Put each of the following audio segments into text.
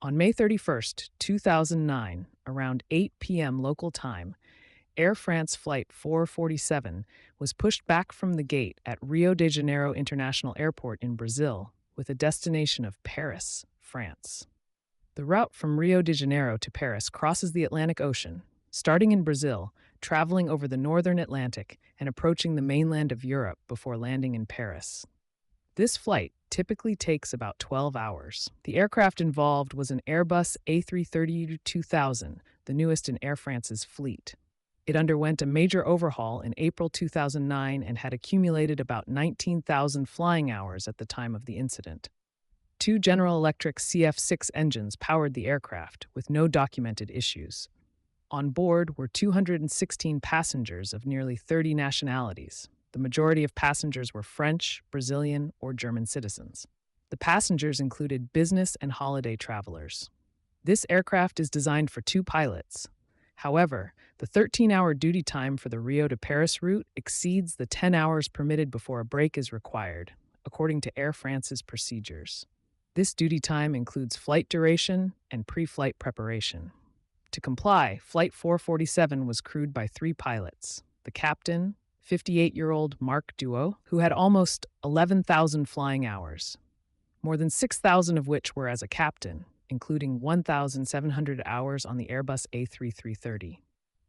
On May 31st, 2009, around 8 p.m. local time, Air France Flight 447 was pushed back from the gate at Rio de Janeiro International Airport in Brazil with a destination of Paris, France. The route from Rio de Janeiro to Paris crosses the Atlantic Ocean, starting in Brazil, traveling over the northern Atlantic, and approaching the mainland of Europe before landing in Paris. This flight typically takes about 12 hours. The aircraft involved was an Airbus A330-2000, the newest in Air France's fleet. It underwent a major overhaul in April 2009 and had accumulated about 19,000 flying hours at the time of the incident. Two General Electric CF6 engines powered the aircraft, with no documented issues. On board were 216 passengers of nearly 30 nationalities. The majority of passengers were French, Brazilian, or German citizens. The passengers included business and holiday travelers. This aircraft is designed for two pilots. However, the 13-hour duty time for the Rio to Paris route exceeds the 10 hours permitted before a break is required, according to Air France's procedures. This duty time includes flight duration and pre-flight preparation. To comply, Flight 447 was crewed by three pilots: the captain, 58-year-old Marc Duo, who had almost 11,000 flying hours, more than 6,000 of which were as a captain, including 1,700 hours on the Airbus A330.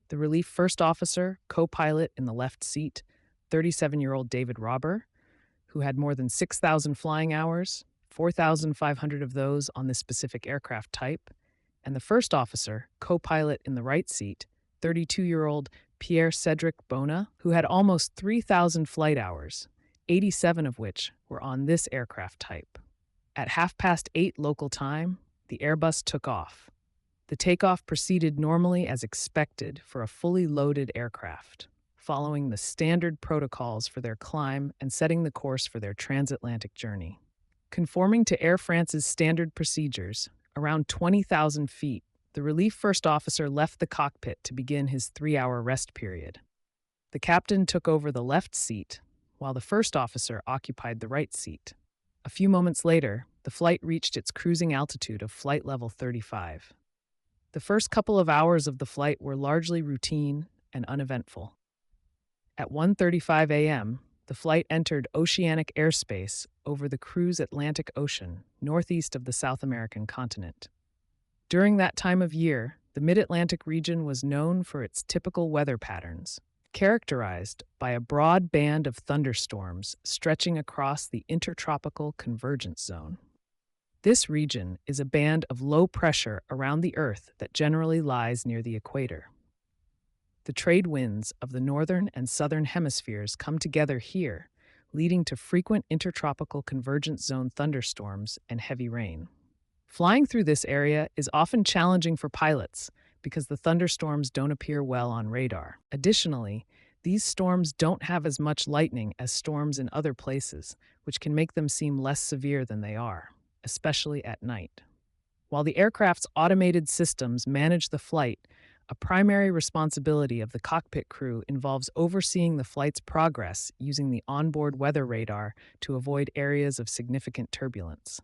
The relief first officer, co-pilot in the left seat, 37-year-old David Robber, who had more than 6,000 flying hours, 4,500 of those on this specific aircraft type, and the first officer, co-pilot in the right seat, 32-year-old Pierre-Cedric Bona, who had almost 3,000 flight hours, 87 of which were on this aircraft type. At 8:30 local time, the Airbus took off. The takeoff proceeded normally as expected for a fully loaded aircraft, following the standard protocols for their climb and setting the course for their transatlantic journey. Conforming to Air France's standard procedures, around 20,000 feet, the relief first officer left the cockpit to begin his 3-hour rest period. The captain took over the left seat, while the first officer occupied the right seat. A few moments later, the flight reached its cruising altitude of flight level 35. The first couple of hours of the flight were largely routine and uneventful. At 1:35 a.m., the flight entered oceanic airspace over the Cruz Atlantic Ocean, northeast of the South American continent. During that time of year, the Mid-Atlantic region was known for its typical weather patterns, characterized by a broad band of thunderstorms stretching across the intertropical convergence zone. This region is a band of low pressure around the Earth that generally lies near the equator. The trade winds of the northern and southern hemispheres come together here, leading to frequent intertropical convergence zone thunderstorms and heavy rain. Flying through this area is often challenging for pilots because the thunderstorms don't appear well on radar. Additionally, these storms don't have as much lightning as storms in other places, which can make them seem less severe than they are, especially at night. While the aircraft's automated systems manage the flight, a primary responsibility of the cockpit crew involves overseeing the flight's progress using the onboard weather radar to avoid areas of significant turbulence.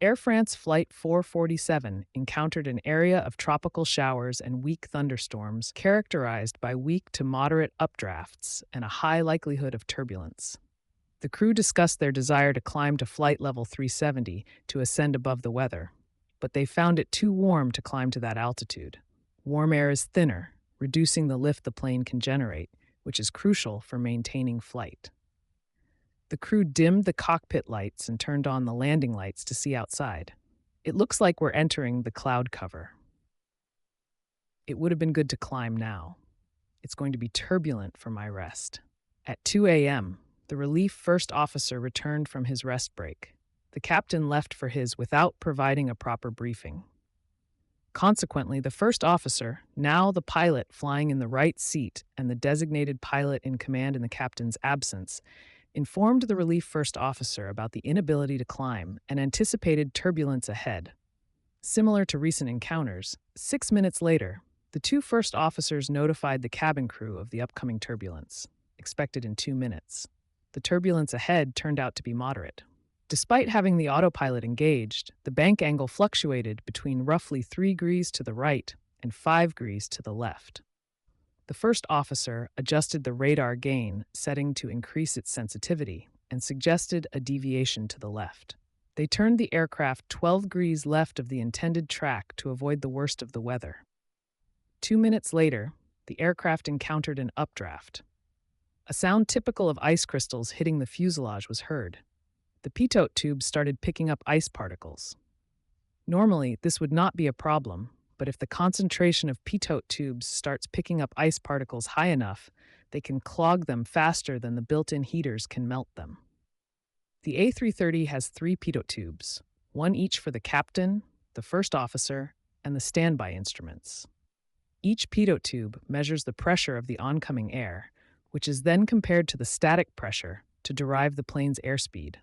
Air France Flight 447 encountered an area of tropical showers and weak thunderstorms characterized by weak to moderate updrafts and a high likelihood of turbulence. The crew discussed their desire to climb to flight level 370 to ascend above the weather, but they found it too warm to climb to that altitude. Warm air is thinner, reducing the lift the plane can generate, which is crucial for maintaining flight. The crew dimmed the cockpit lights and turned on the landing lights to see outside. It looks like we're entering the cloud cover. It would have been good to climb now. It's going to be turbulent for my rest. At 2 a.m., the relief first officer returned from his rest break. The captain left for his without providing a proper briefing. Consequently, the first officer, now the pilot flying in the right seat and the designated pilot in command in the captain's absence, informed the relief first officer about the inability to climb and anticipated turbulence ahead. Similar to recent encounters, 6 minutes later, the two first officers notified the cabin crew of the upcoming turbulence, expected in 2 minutes. The turbulence ahead turned out to be moderate. Despite having the autopilot engaged, the bank angle fluctuated between roughly 3 degrees to the right and 5 degrees to the left. The first officer adjusted the radar gain setting to increase its sensitivity and suggested a deviation to the left. They turned the aircraft 12 degrees left of the intended track to avoid the worst of the weather. 2 minutes later, the aircraft encountered an updraft. A sound typical of ice crystals hitting the fuselage was heard. The pitot tube started picking up ice particles. Normally, this would not be a problem, but if the concentration of pitot tubes starts picking up ice particles high enough, they can clog them faster than the built-in heaters can melt them. The A330 has 3 pitot tubes, one each for the captain, the first officer, and the standby instruments. Each pitot tube measures the pressure of the oncoming air, which is then compared to the static pressure to derive the plane's airspeed.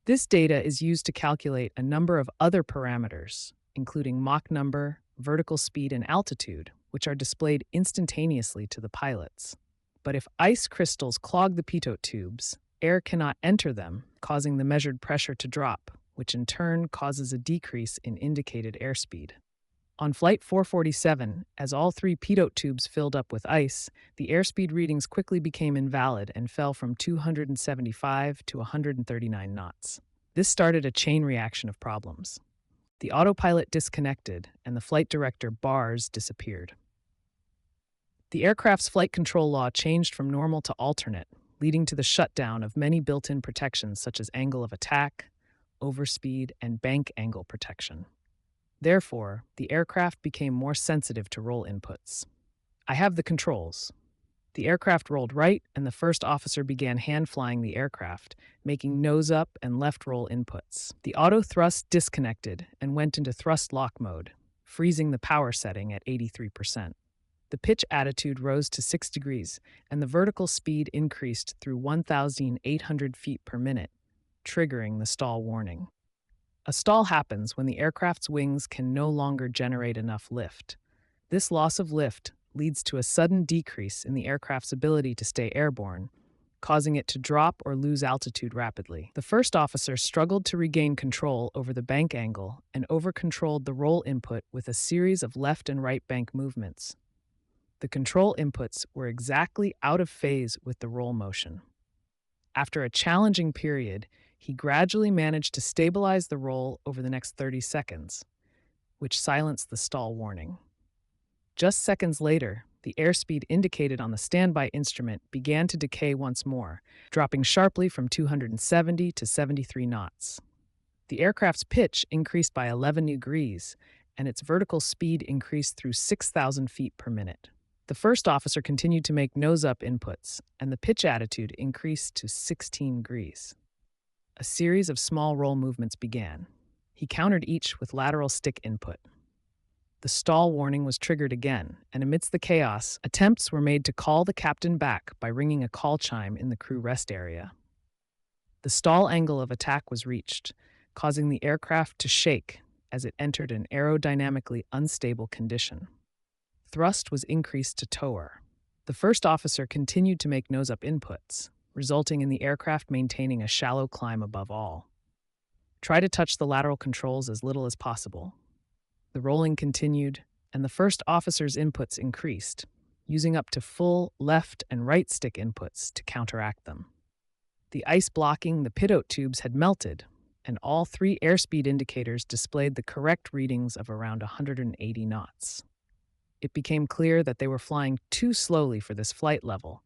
This data is used to calculate a number of other parameters, including Mach number, vertical speed, and altitude, which are displayed instantaneously to the pilots. But if ice crystals clog the pitot tubes, air cannot enter them, causing the measured pressure to drop, which in turn causes a decrease in indicated airspeed. On Flight 447, as all 3 pitot tubes filled up with ice, the airspeed readings quickly became invalid and fell from 275 to 139 knots. This started a chain reaction of problems. The autopilot disconnected, and the flight director bars disappeared. The aircraft's flight control law changed from normal to alternate, leading to the shutdown of many built-in protections such as angle of attack, overspeed, and bank angle protection. Therefore, the aircraft became more sensitive to roll inputs. I have the controls. The aircraft rolled right, and the first officer began hand-flying the aircraft, making nose-up and left roll inputs. The auto thrust disconnected and went into thrust lock mode, freezing the power setting at 83%. The pitch attitude rose to 6 degrees, and the vertical speed increased through 1,800 feet per minute, triggering the stall warning. A stall happens when the aircraft's wings can no longer generate enough lift. This loss of lift leads to a sudden decrease in the aircraft's ability to stay airborne, causing it to drop or lose altitude rapidly. The first officer struggled to regain control over the bank angle and over-controlled the roll input with a series of left and right bank movements. The control inputs were exactly out of phase with the roll motion. After a challenging period, he gradually managed to stabilize the roll over the next 30 seconds, which silenced the stall warning. Just seconds later, the airspeed indicated on the standby instrument began to decay once more, dropping sharply from 270 to 73 knots. The aircraft's pitch increased by 11 degrees, and its vertical speed increased through 6,000 feet per minute. The first officer continued to make nose-up inputs, and the pitch attitude increased to 16 degrees. A series of small roll movements began. He countered each with lateral stick input. The stall warning was triggered again, and amidst the chaos, attempts were made to call the captain back by ringing a call chime in the crew rest area. The stall angle of attack was reached, causing the aircraft to shake as it entered an aerodynamically unstable condition. Thrust was increased to tower. The first officer continued to make nose-up inputs, resulting in the aircraft maintaining a shallow climb above all. Try to touch the lateral controls as little as possible. The rolling continued, and the first officer's inputs increased, using up to full left and right stick inputs to counteract them. The ice blocking the pitot tubes had melted, and all 3 airspeed indicators displayed the correct readings of around 180 knots. It became clear that they were flying too slowly for this flight level,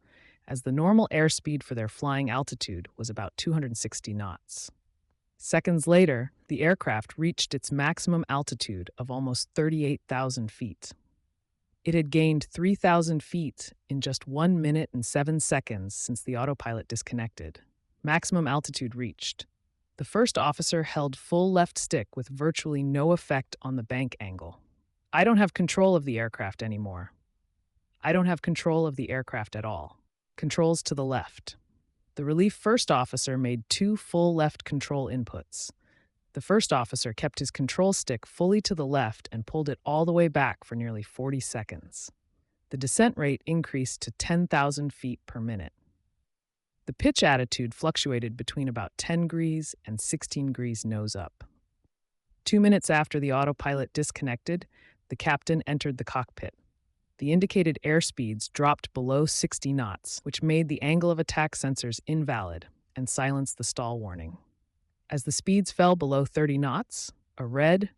as the normal airspeed for their flying altitude was about 260 knots. Seconds later, the aircraft reached its maximum altitude of almost 38,000 feet. It had gained 3,000 feet in just 1 minute and 7 seconds since the autopilot disconnected. Maximum altitude reached. The first officer held full left stick with virtually no effect on the bank angle. I don't have control of the aircraft anymore. I don't have control of the aircraft at all. Controls to the left. The relief first officer made 2 full left control inputs. The first officer kept his control stick fully to the left and pulled it all the way back for nearly 40 seconds. The descent rate increased to 10,000 feet per minute. The pitch attitude fluctuated between about 10 degrees and 16 degrees nose up. 2 minutes after the autopilot disconnected, the captain entered the cockpit. The indicated airspeeds dropped below 60 knots, which made the angle of attack sensors invalid and silenced the stall warning. As the speeds fell below 30 knots, a red,